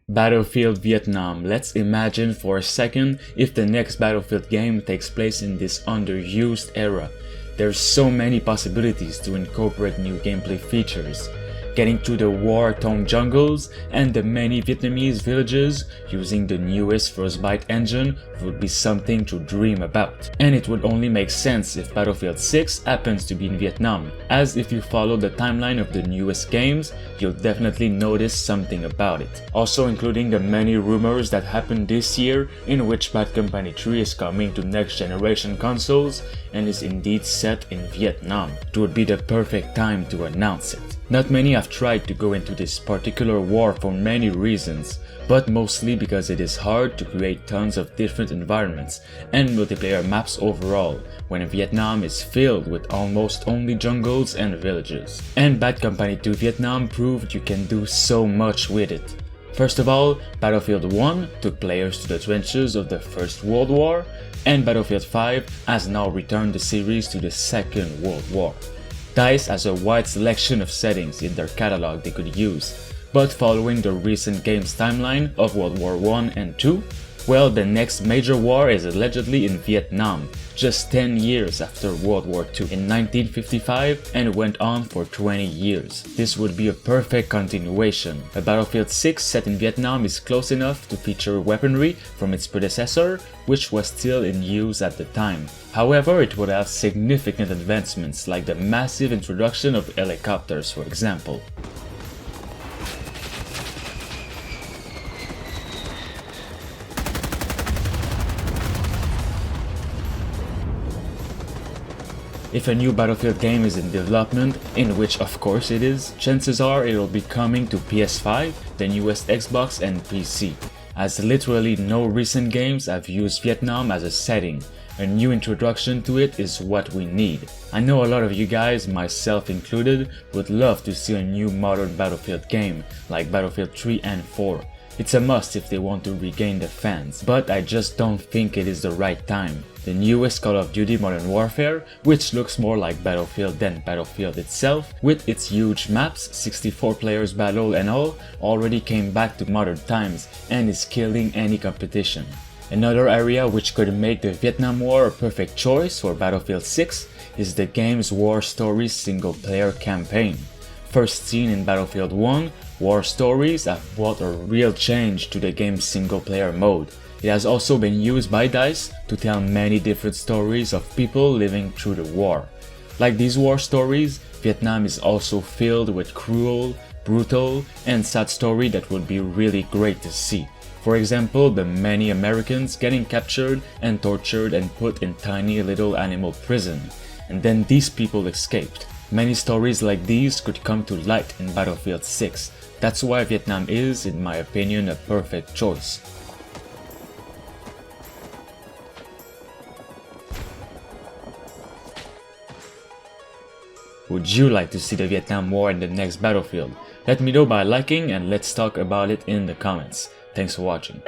Battlefield Vietnam. Let's imagine for a second if the next Battlefield game takes place in this underused era. There's so many possibilities to incorporate new gameplay features. Getting to the war-torn jungles and the many Vietnamese villages using the newest Frostbite engine would be something to dream about. And it would only make sense if Battlefield 6 happens to be in Vietnam, as if you follow the timeline of the newest games, you'll definitely notice something about it. Also including the many rumors that happened this year in which Bad Company 3 is coming to next generation consoles and is indeed set in Vietnam. It would be the perfect time to announce it. Not many have tried to go into this particular war for many reasons, but mostly because it is hard to create tons of different environments and multiplayer maps overall, when Vietnam is filled with almost only jungles and villages. And Bad Company 2 Vietnam proved you can do so much with it. First of all, Battlefield 1 took players to the trenches of the First World War, and Battlefield 5 has now returned the series to the Second World War. DICE has a wide selection of settings in their catalog they could use, but following the recent game's timeline of World War I and II, well, the next major war is allegedly in Vietnam, just 10 years after World War II in 1955 and went on for 20 years. This would be a perfect continuation. A Battlefield 6 set in Vietnam is close enough to feature weaponry from its predecessor, which was still in use at the time. However, it would have significant advancements like the massive introduction of helicopters, for example. If a new Battlefield game is in development, in which of course it is, chances are it will be coming to PS5, the newest Xbox and PC, as literally no recent games have used Vietnam as a setting. A new introduction to it is what we need. I know a lot of you guys, myself included, would love to see a new modern Battlefield game, like Battlefield 3 and 4. It's a must if they want to regain the fans, but I just don't think it is the right time. The newest Call of Duty Modern Warfare, which looks more like Battlefield than Battlefield itself, with its huge maps, 64 players battle and all, already came back to modern times and is killing any competition. Another area which could make the Vietnam War a perfect choice for Battlefield 6 is the game's War Stories single-player campaign. First seen in Battlefield 1, War Stories have brought a real change to the game's single-player mode. It has also been used by DICE to tell many different stories of people living through the war. Like these war stories, Vietnam is also filled with cruel, brutal, and sad stories that would be really great to see. For example, the many Americans getting captured and tortured and put in tiny little animal prison, and then these people escaped. Many stories like these could come to light in Battlefield 6. That's why Vietnam is, in my opinion, a perfect choice. Would you like to see the Vietnam War in the next Battlefield? Let me know by liking and let's talk about it in the comments. Thanks for watching.